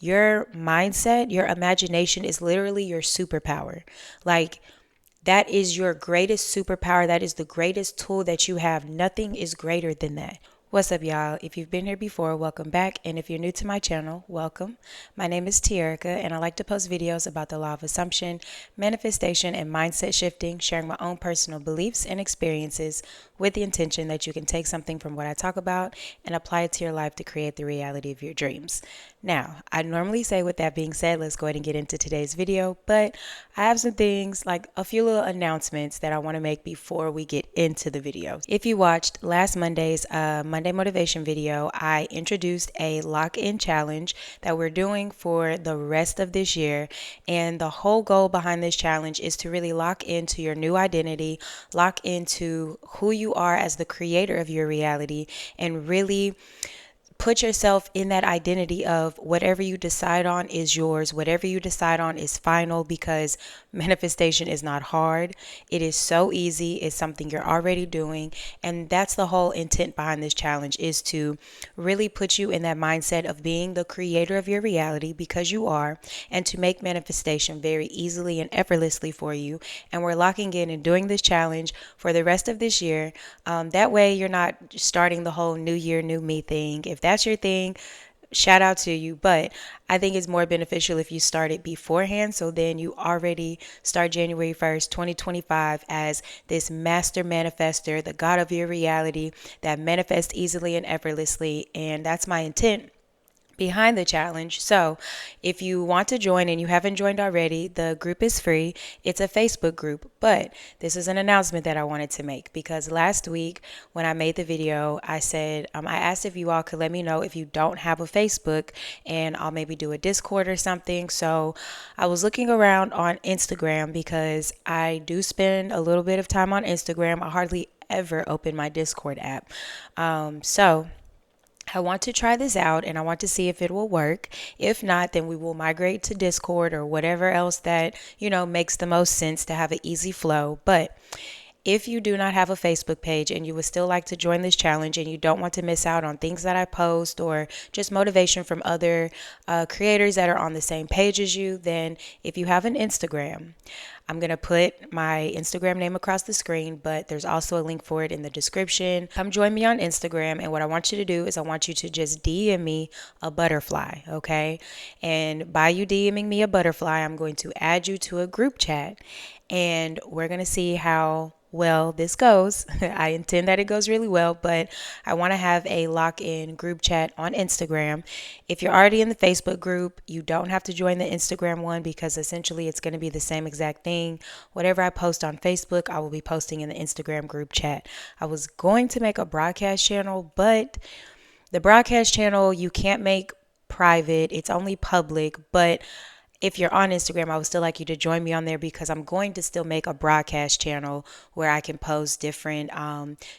your mindset, your imagination is literally your superpower. Like, that is your greatest superpower. That is the greatest tool that you have. Nothing is greater than that. What's up, y'all? If you've been here before, welcome back. And if you're new to my channel, welcome. My name is Tierica, and I like to post videos about the law of assumption, manifestation, and mindset shifting, sharing my own personal beliefs and experiences with the intention that you can take something from what I talk about and apply it to your life to create the reality of your dreams. Now, I normally say, with that being said, let's go ahead and get into today's video, but I have some things, like a few little announcements that I want to make before we get into the video. If you watched last Monday's Monday motivation video, I introduced a lock-in challenge that we're doing for the rest of this year, and the whole goal behind this challenge is to really lock into your new identity, lock into who you are as the creator of your reality, and really put yourself in that identity of whatever you decide on is yours, whatever you decide on is final, because manifestation is not hard. It is so easy. It's something you're already doing. And that's the whole intent behind this challenge, is to really put you in that mindset of being the creator of your reality, because you are, and to make manifestation very easily and effortlessly for you. And we're locking in and doing this challenge for the rest of this year. That way you're not starting the whole new year, new me thing. If that's your thing, shout out to you. But I think it's more beneficial if you start it beforehand, so then you already start January 1st, 2025 as this master manifester, the God of your reality that manifests easily and effortlessly. And that's my intent behind the challenge. So if you want to join and you haven't joined already, the group is free. It's a Facebook group, but this is an announcement that I wanted to make, because last week when I made the video, I said, I asked if you all could let me know if you don't have a Facebook, and I'll maybe do a Discord or something. So I was looking around on Instagram, because I do spend a little bit of time on Instagram. I hardly ever open my Discord app. So I want to try this out, and I want to see if it will work. If not, then we will migrate to Discord or whatever else that, makes the most sense to have an easy flow. But if you do not have a Facebook page and you would still like to join this challenge, and you don't want to miss out on things that I post or just motivation from other creators that are on the same page as you, then if you have an Instagram, I'm going to put my Instagram name across the screen, but there's also a link for it in the description. Come join me on Instagram, and what I want you to do is I want you to just DM me a butterfly, okay? And by you DMing me a butterfly, I'm going to add you to a group chat, and we're going to see how well this goes. I intend that it goes really well, but I want to have a lock-in group chat on Instagram. If you're already in the Facebook group, you don't have to join the Instagram one, because essentially it's going to be the same exact thing. Whatever I post on Facebook, I will be posting in the Instagram group chat. I was going to make a broadcast channel, but the broadcast channel you can't make private. It's only public, but if you're on Instagram, I would still like you to join me on there, because I'm going to still make a broadcast channel where I can post different,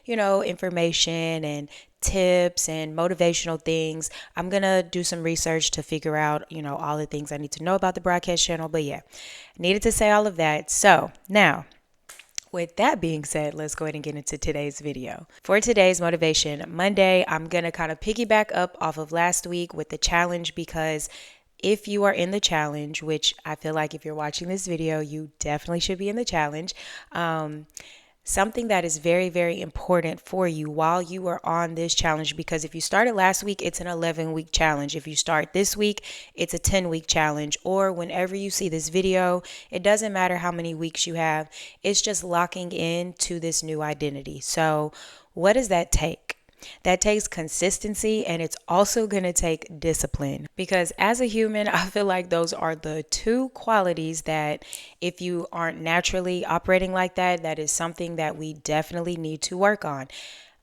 information and tips and motivational things. I'm going to do some research to figure out, all the things I need to know about the broadcast channel. But yeah, I needed to say all of that. So now, with that being said, let's go ahead and get into today's video. For today's Motivation Monday, I'm going to kind of piggyback up off of last week with the challenge, because if you are in the challenge, which I feel like if you're watching this video, you definitely should be in the challenge. Something that is very, very important for you while you are on this challenge, because if you started last week, it's an 11-week challenge. If you start this week, it's a 10-week challenge. Or whenever you see this video, it doesn't matter how many weeks you have. It's just locking in to this new identity. So what does that take? That takes consistency, and it's also going to take discipline, because as a human, I feel like those are the two qualities that, if you aren't naturally operating like that, that is something that we definitely need to work on.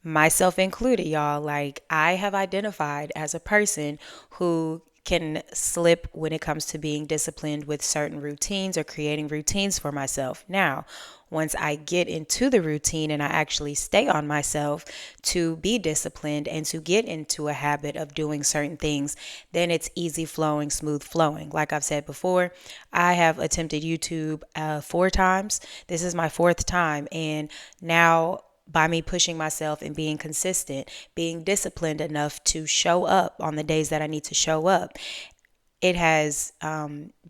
Myself included, y'all. Like, I have identified as a person who can slip when it comes to being disciplined with certain routines or creating routines for myself. Now, once I get into the routine and I actually stay on myself to be disciplined and to get into a habit of doing certain things, then it's easy flowing, smooth flowing. Like I've said before, I have attempted YouTube 4 times. This is my 4th time. And now, by me pushing myself and being consistent, being disciplined enough to show up on the days that I need to show up, it has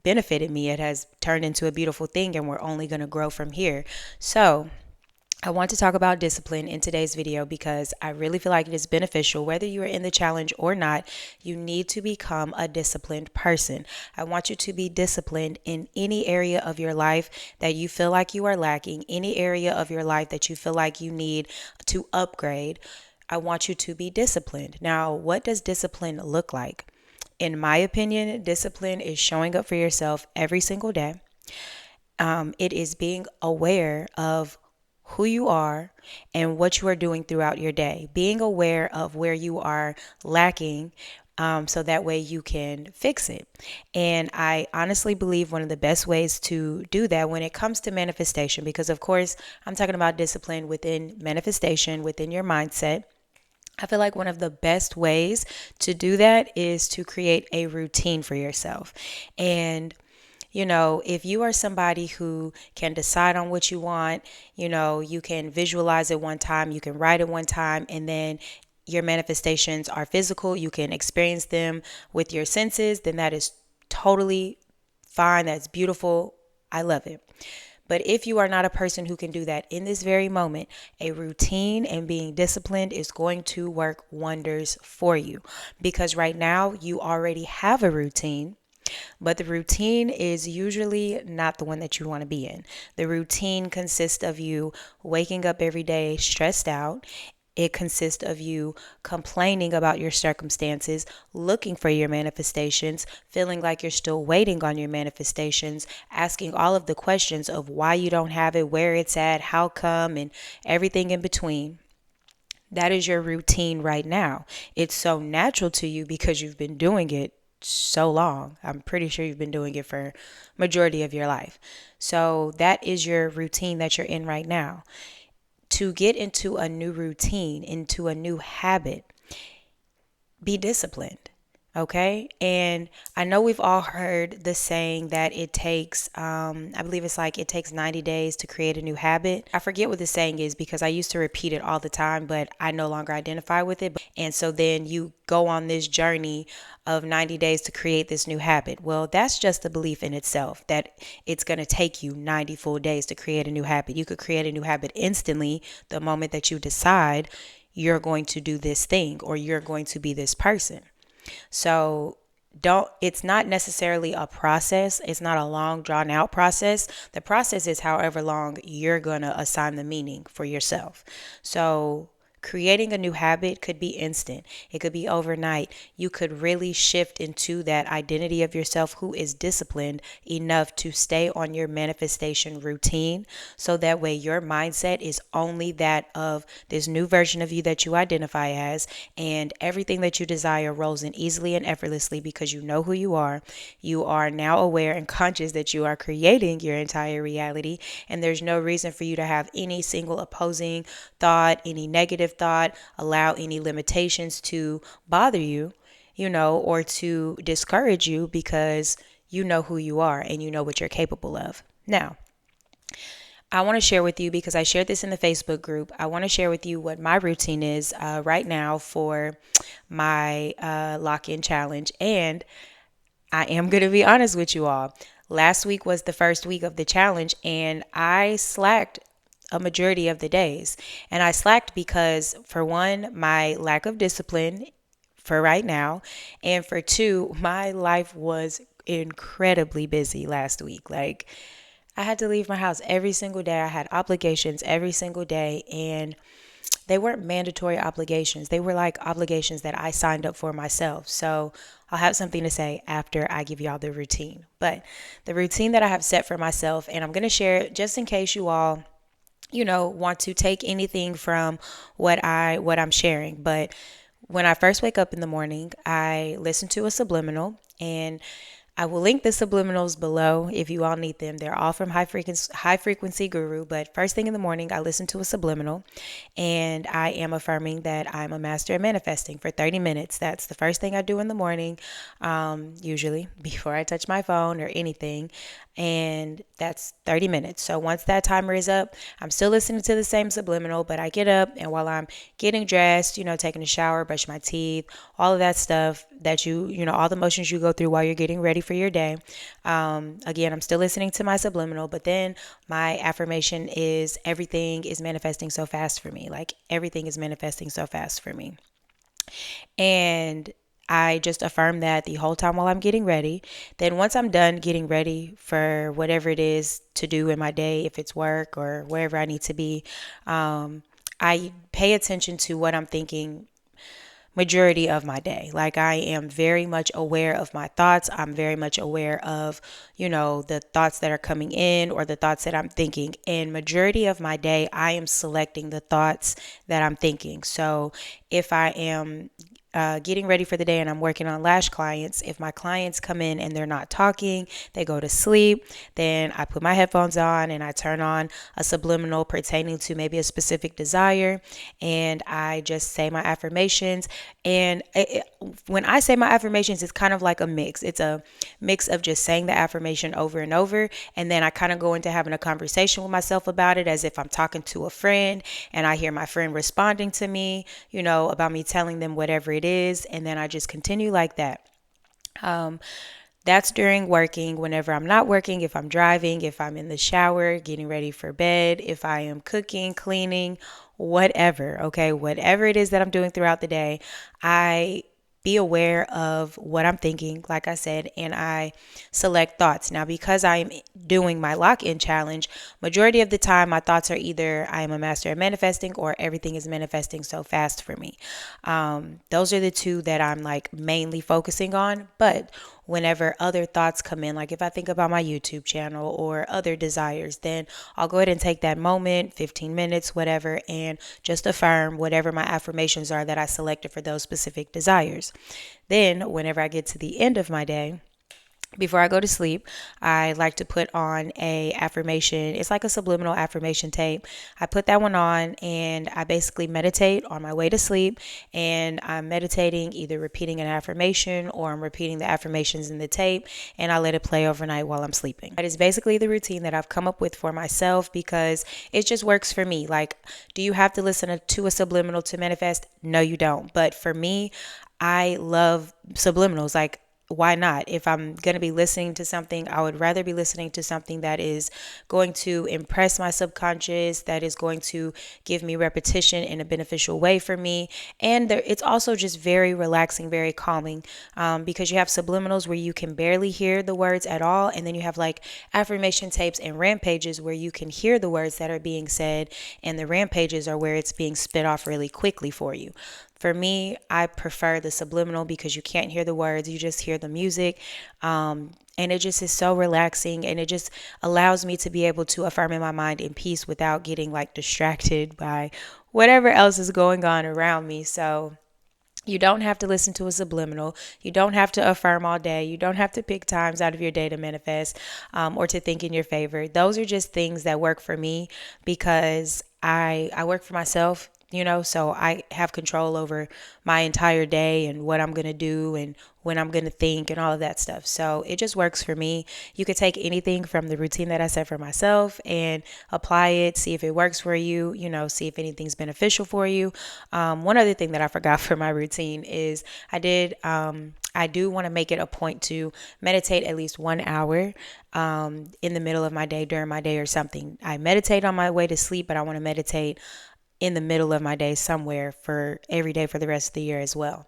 benefited me. It has turned into a beautiful thing, and we're only going to grow from here. So, I want to talk about discipline in today's video because I really feel like it is beneficial. Whether you are in the challenge or not, you need to become a disciplined person. I want you to be disciplined in any area of your life that you feel like you are lacking, any area of your life that you feel like you need to upgrade. I want you to be disciplined. Now, what does discipline look like? In my opinion, discipline is showing up for yourself every single day. It is being aware of who you are and what you are doing throughout your day, being aware of where you are lacking. So that way you can fix it. And I honestly believe one of the best ways to do that when it comes to manifestation, because of course I'm talking about discipline within manifestation, within your mindset. I feel like one of the best ways to do that is to create a routine for yourself. And if you are somebody who can decide on what you want, you can visualize it one time, you can write it one time, and then your manifestations are physical, you can experience them with your senses, then that is totally fine. That's beautiful. I love it. But if you are not a person who can do that in this very moment, a routine and being disciplined is going to work wonders for you. Because right now you already have a routine, but the routine is usually not the one that you want to be in. The routine consists of you waking up every day stressed out. It consists of you complaining about your circumstances, looking for your manifestations, feeling like you're still waiting on your manifestations, asking all of the questions of why you don't have it, where it's at, how come, and everything in between. That is your routine right now. It's so natural to you because you've been doing it so long. I'm pretty sure you've been doing it for majority of your life. So that is your routine that you're in right now. To get into a new routine, into a new habit, be disciplined. Okay. And I know we've all heard the saying that it takes, I believe it's like it takes 90 days to create a new habit. I forget what the saying is because I used to repeat it all the time, but I no longer identify with it. And so then you go on this journey of 90 days to create this new habit. Well, that's just a belief in itself that it's going to take you 90 full days to create a new habit. You could create a new habit instantly the moment that you decide you're going to do this thing or you're going to be this person. So it's not necessarily a process. It's not a long drawn out process. The process is however long you're going to assign the meaning for yourself. So creating a new habit could be instant. It could be overnight. You could really shift into that identity of yourself who is disciplined enough to stay on your manifestation routine. So that way your mindset is only that of this new version of you that you identify as, and everything that you desire rolls in easily and effortlessly because you know who you are. You are now aware and conscious that you are creating your entire reality, and there's no reason for you to have any single opposing thought, any negative thought, allow any limitations to bother you, or to discourage you because you know who you are and you know what you're capable of. Now, I want to share with you, because I shared this in the Facebook group, I want to share with you what my routine is right now for my lock-in challenge. And I am going to be honest with you all. Last week was the first week of the challenge, and I slacked a majority of the days. And I slacked because, for one, my lack of discipline for right now, and for two, my life was incredibly busy last week. Like, I had to leave my house every single day. I had obligations every single day, and they weren't mandatory obligations. They were like obligations that I signed up for myself. So I'll have something to say after I give y'all the routine. But the routine that I have set for myself, and I'm going to share it just in case you all want to take anything from what I'm sharing. But when I first wake up in the morning, I listen to a subliminal, and I will link the subliminals below if you all need them. They're all from High Frequency Guru. But first thing in the morning, I listen to a subliminal, and I am affirming that I'm a master at manifesting for 30 minutes. That's the first thing I do in the morning, usually before I touch my phone or anything. And that's 30 minutes. So once that timer is up, I'm still listening to the same subliminal, but I get up, and while I'm getting dressed, taking a shower, brush my teeth, all of that stuff that all the motions you go through while you're getting ready for your day. Again, I'm still listening to my subliminal, but then my affirmation is everything is manifesting so fast for me. Like everything is manifesting so fast for me. And I just affirm that the whole time while I'm getting ready. Then once I'm done getting ready for whatever it is to do in my day, if it's work or wherever I need to be, I pay attention to what I'm thinking majority of my day. Like I am very much aware of my thoughts. I'm very much aware of, the thoughts that are coming in or the thoughts that I'm thinking. And majority of my day, I am selecting the thoughts that I'm thinking. So if I am getting ready for the day and I'm working on lash clients, if my clients come in and they're not talking, they go to sleep, then I put my headphones on and I turn on a subliminal pertaining to maybe a specific desire, and I just say my affirmations. And when I say my affirmations, it's kind of like a mix. It's a mix of just saying the affirmation over and over, and then I kind of go into having a conversation with myself about it as if I'm talking to a friend, and I hear my friend responding to me, about me telling them whatever it is, and then I just continue like that. That's during working. Whenever I'm not working, if I'm driving, if I'm in the shower, getting ready for bed, if I am cooking, cleaning, whatever, okay, whatever it is that I'm doing throughout the day, I be aware of what I'm thinking, like I said, and I select thoughts. Now, because I'm doing my lock-in challenge, majority of the time my thoughts are either I am a master at manifesting or everything is manifesting so fast for me. Those are the two that I'm like mainly focusing on. But whenever other thoughts come in, like if I think about my YouTube channel or other desires, then I'll go ahead and take that moment, 15 minutes, whatever, and just affirm whatever my affirmations are that I selected for those specific desires. Then, whenever I get to the end of my day, before I go to sleep, I like to put on a affirmation. It's like a subliminal affirmation tape. I put that one on and I basically meditate on my way to sleep, and I'm meditating, either repeating an affirmation or I'm repeating the affirmations in the tape, and I let it play overnight while I'm sleeping. That is basically the routine that I've come up with for myself because it just works for me. Like, do you have to listen to a subliminal to manifest? No, you don't. But for me, I love subliminals. Like, why not? If I'm going to be listening to something, I would rather be listening to something that is going to impress my subconscious, that is going to give me repetition in a beneficial way for me. And it's also just very relaxing, very calming, because you have subliminals where you can barely hear the words at all. And then you have like affirmation tapes and rampages where you can hear the words that are being said. And the rampages are where it's being spit off really quickly for you. For me, I prefer the subliminal because you can't hear the words, you just hear the music. And it just is so relaxing, and it just allows me to be able to affirm in my mind in peace without getting like distracted by whatever else is going on around me. So you don't have to listen to a subliminal. You don't have to affirm all day. You don't have to pick times out of your day to manifest, or to think in your favor. Those are just things that work for me because I work for myself. So I have control over my entire day and what I'm going to do and when I'm going to think and all of that stuff. So it just works for me. You could take anything from the routine that I set for myself and apply it, see if it works for you, see if anything's beneficial for you. One other thing that I forgot for my routine is I do want to make it a point to meditate at least 1 hour in the middle of my day, during my day or something. I meditate on my way to sleep, but I want to meditate in the middle of my day somewhere for every day for the rest of the year as well.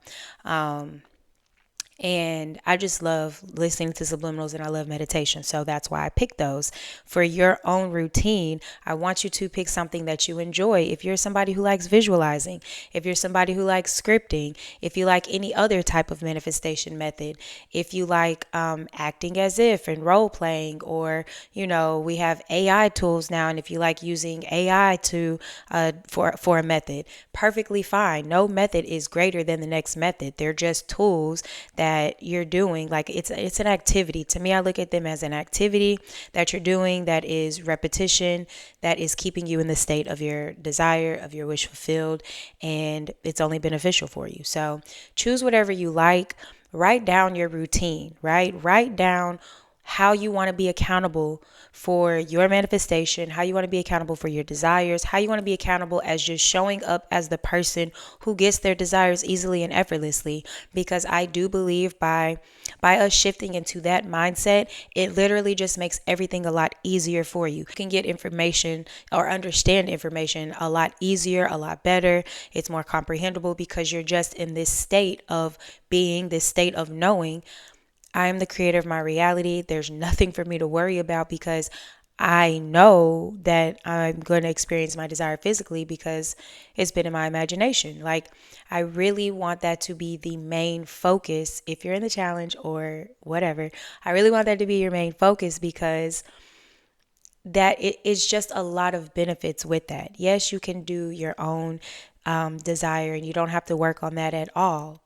And I just love listening to subliminals and I love meditation. So that's why I picked those. For your own routine, I want you to pick something that you enjoy. If you're somebody who likes visualizing, if you're somebody who likes scripting, if you like any other type of manifestation method, if you like acting as if and role playing, or, we have AI tools now. And if you like using AI for a method, perfectly fine. No method is greater than the next method. They're just tools that that you're doing, like it's an activity. To me, I look at them as an activity that you're doing that is repetition, that is keeping you in the state of your desire, of your wish fulfilled, and it's only beneficial for you. So choose whatever you like. Write down your routine, right? Write down how you want to be accountable for your manifestation, how you want to be accountable for your desires, how you want to be accountable as just showing up as the person who gets their desires easily and effortlessly. Because I do believe by us shifting into that mindset, it literally just makes everything a lot easier for you. You can get information or understand information a lot easier, a lot better. It's more comprehensible because you're just in this state of being, this state of knowing I am the creator of my reality. There's nothing for me to worry about because I know that I'm going to experience my desire physically because it's been in my imagination. Like, I really want that to be the main focus. If you're in the challenge or whatever, I really want that to be your main focus because that it is just a lot of benefits with that. Yes, you can do your own desire and you don't have to work on that at all.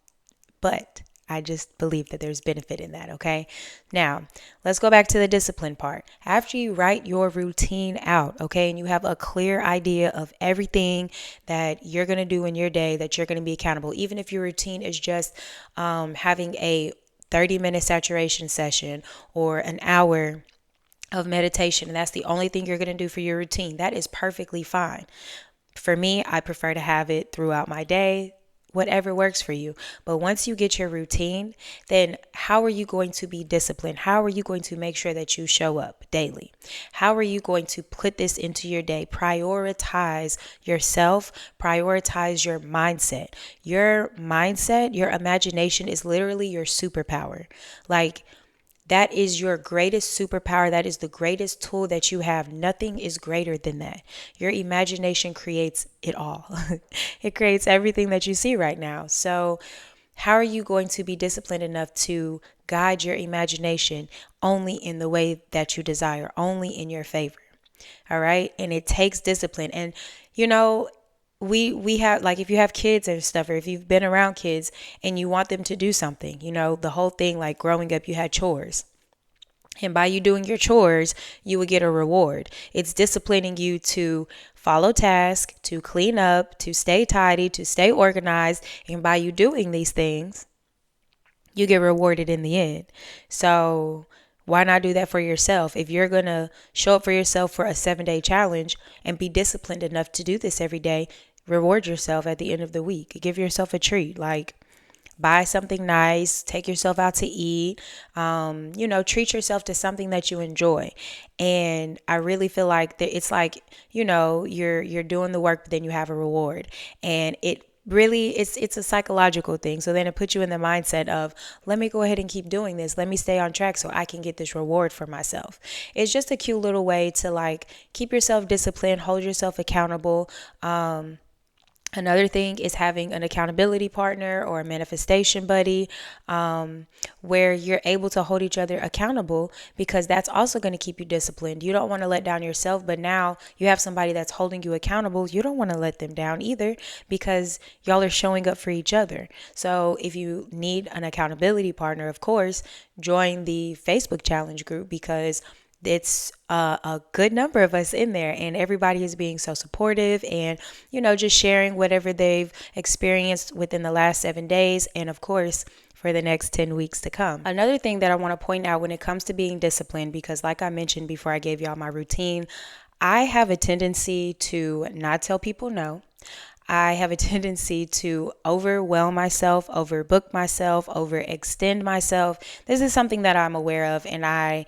But I just believe that there's benefit in that, okay? Now, let's go back to the discipline part. After you write your routine out, okay, and you have a clear idea of everything that you're going to do in your day, that you're going to be accountable, even if your routine is just having a 30-minute saturation session or an hour of meditation, and that's the only thing you're going to do for your routine, that is perfectly fine. For me, I prefer to have it throughout my day, whatever works for you. But once you get your routine, then how are you going to be disciplined? How are you going to make sure that you show up daily? How are you going to put this into your day? Prioritize yourself, prioritize your mindset. Your mindset, your imagination is literally your superpower. Like, that is your greatest superpower. That is the greatest tool that you have. Nothing is greater than that. Your imagination creates it all. It creates everything that you see right now. So, how are you going to be disciplined enough to guide your imagination only in the way that you desire, only in your favor? All right. And it takes discipline. And, you know, we have, like, if you have kids and stuff, or if you've been around kids and you want them to do something, the whole thing, like growing up, you had chores. And by you doing your chores, you would get a reward. It's disciplining you to follow tasks, to clean up, to stay tidy, to stay organized. And by you doing these things, you get rewarded in the end. So why not do that for yourself? If you're going to show up for yourself for a 7-day challenge and be disciplined enough to do this every day, reward yourself at the end of the week. Give yourself a treat. Like, buy something nice, take yourself out to eat, treat yourself to something that you enjoy. And I really feel like that it's like, you're doing the work, but then you have a reward. And it really, it's a psychological thing. So then it puts you in the mindset of, let me go ahead and keep doing this. Let me stay on track so I can get this reward for myself. It's just a cute little way to, like, keep yourself disciplined, hold yourself accountable. Another thing is having an accountability partner or a manifestation buddy, where you're able to hold each other accountable, because that's also going to keep you disciplined. You don't want to let down yourself, but now you have somebody that's holding you accountable. You don't want to let them down either, because y'all are showing up for each other. So if you need an accountability partner, of course, join the Facebook challenge group, because it's a good number of us in there, and everybody is being so supportive and, just sharing whatever they've experienced within the last 7 days. And of course, for the next 10 weeks to come. Another thing that I want to point out when it comes to being disciplined, because like I mentioned before I gave y'all my routine, I have a tendency to not tell people no. I have a tendency to overwhelm myself, overbook myself, overextend myself. This is something that I'm aware of, and I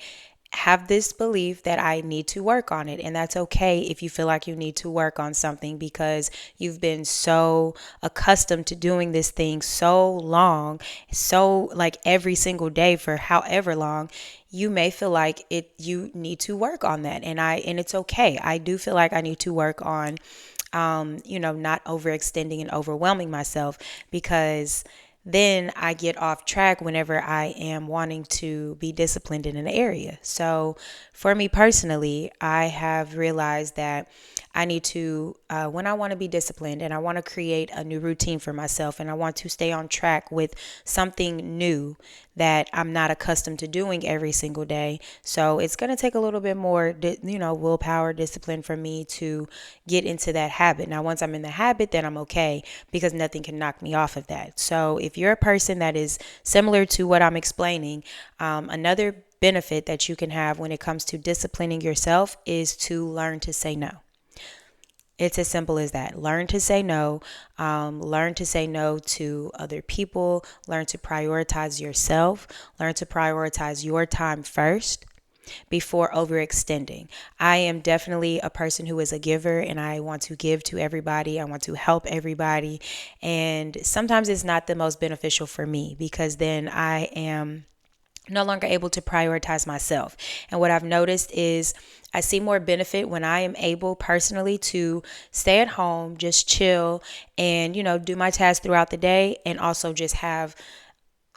have this belief that I need to work on it. And that's okay if you feel like you need to work on something because you've been so accustomed to doing this thing so long, so like every single day for however long. You may feel like you need to work on that. And it's okay. I do feel like I need to work on not overextending and overwhelming myself, because then I get off track whenever I am wanting to be disciplined in an area. So, for me personally, I have realized that I need to, when I want to be disciplined and I want to create a new routine for myself and I want to stay on track with something new that I'm not accustomed to doing every single day. So it's going to take a little bit more, willpower, discipline for me to get into that habit. Now, once I'm in the habit, then I'm okay because nothing can knock me off of that. So if you're a person that is similar to what I'm explaining, another benefit that you can have when it comes to disciplining yourself is to learn to say no. It's as simple as that. Learn to say no. Learn to say no to other people. Learn to prioritize yourself. Learn to prioritize your time first before overextending. I am definitely a person who is a giver and I want to give to everybody. I want to help everybody. And sometimes it's not the most beneficial for me because then I am no longer able to prioritize myself. And what I've noticed is I see more benefit when I am able personally to stay at home, just chill and, do my tasks throughout the day and also just have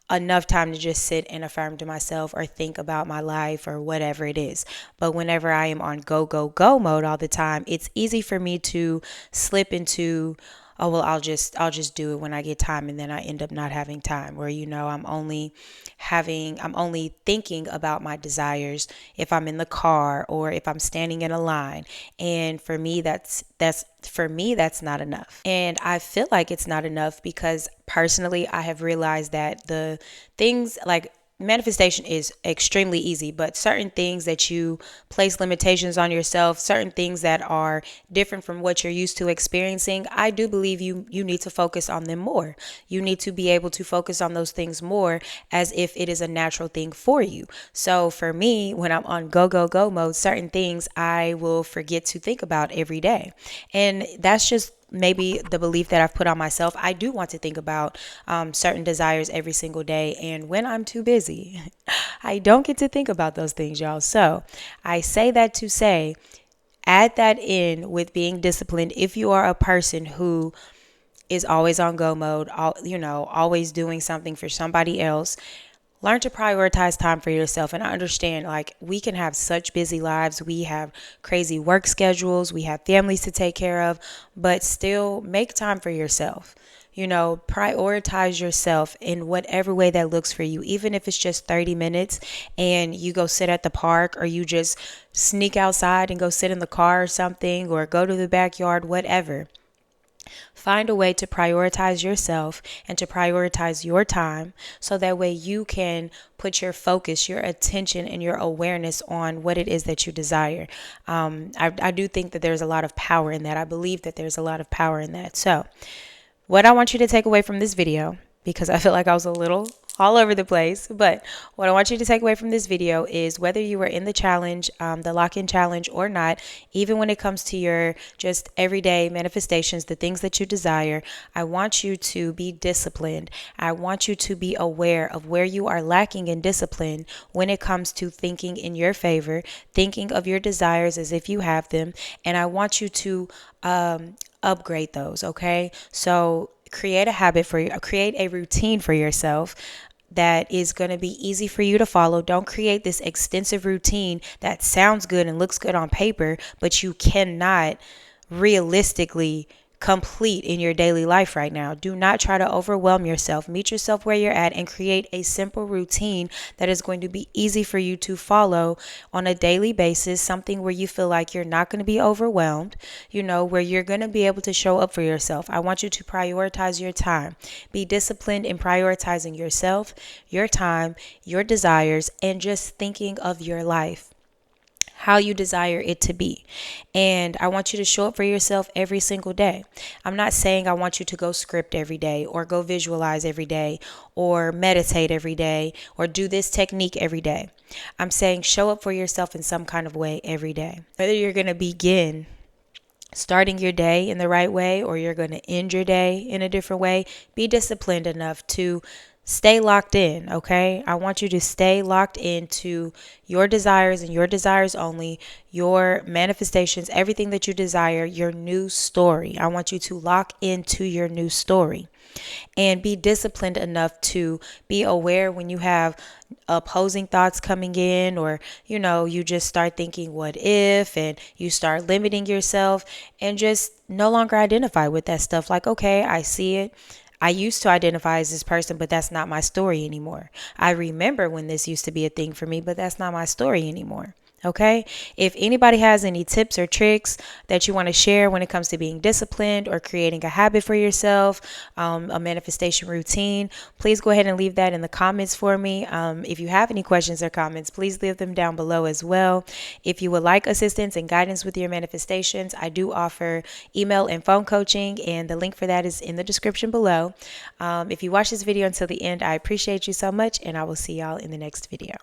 enough time to just sit and affirm to myself or think about my life or whatever it is. But whenever I am on go, go, go mode all the time, it's easy for me to slip into, oh well, I'll just do it when I get time, and then I end up not having time, where I'm only thinking about my desires if I'm in the car or if I'm standing in a line. And for me that's not enough. And I feel like it's not enough because personally I have realized that the things like manifestation is extremely easy, but certain things that you place limitations on yourself, certain things that are different from what you're used to experiencing, I do believe you need to focus on them more. You need to be able to focus on those things more as if it is a natural thing for you. So for me, when I'm on go go go mode, certain things I will forget to think about every day. And that's just maybe the belief that I've put on myself. I do want to think about certain desires every single day. And when I'm too busy, I don't get to think about those things, y'all. So I say that to say, add that in with being disciplined. If you are a person who is always on go mode, always doing something for somebody else, learn to prioritize time for yourself. And I understand, like, we can have such busy lives. We have crazy work schedules. We have families to take care of, but still make time for yourself. Prioritize yourself in whatever way that looks for you, even if it's just 30 minutes and you go sit at the park or you just sneak outside and go sit in the car or something or go to the backyard, whatever. Find a way to prioritize yourself and to prioritize your time so that way you can put your focus, your attention, and your awareness on what it is that you desire. I do think that there's a lot of power in that. I believe that there's a lot of power in that. So, what I want you to take away from this video, because I feel like I was a little all over the place, but what I want you to take away from this video is whether you were in the challenge, the lock-in challenge or not, even when it comes to your just everyday manifestations, the things that you desire, I want you to be disciplined. I want you to be aware of where you are lacking in discipline when it comes to thinking in your favor, thinking of your desires as if you have them, and I want you to upgrade those, okay? So create a routine for yourself that is going to be easy for you to follow. Don't create this extensive routine that sounds good and looks good on paper, but you cannot realistically complete in your daily life right now. Do not try to overwhelm yourself. Meet yourself where you're at and create a simple routine that is going to be easy for you to follow on a daily basis, something where you feel like you're not going to be overwhelmed, where you're going to be able to show up for yourself. I want you to prioritize your time. Be disciplined in prioritizing yourself, your time, your desires, and just thinking of your life how you desire it to be. And I want you to show up for yourself every single day. I'm not saying I want you to go script every day or go visualize every day or meditate every day or do this technique every day. I'm saying show up for yourself in some kind of way every day. Whether you're going to begin starting your day in the right way or you're going to end your day in a different way, be disciplined enough to stay locked in, okay? I want you to stay locked into your desires and your desires only, your manifestations, everything that you desire, your new story. I want you to lock into your new story and be disciplined enough to be aware when you have opposing thoughts coming in, or you just start thinking what if, and you start limiting yourself, and just no longer identify with that stuff. Like, okay, I see it. I used to identify as this person, but that's not my story anymore. I remember when this used to be a thing for me, but that's not my story anymore. Okay. If anybody has any tips or tricks that you want to share when it comes to being disciplined or creating a habit for yourself, a manifestation routine, please go ahead and leave that in the comments for me. If you have any questions or comments, please leave them down below as well. If you would like assistance and guidance with your manifestations, I do offer email and phone coaching, and the link for that is in the description below. If you watch this video until the end, I appreciate you so much, and I will see y'all in the next video.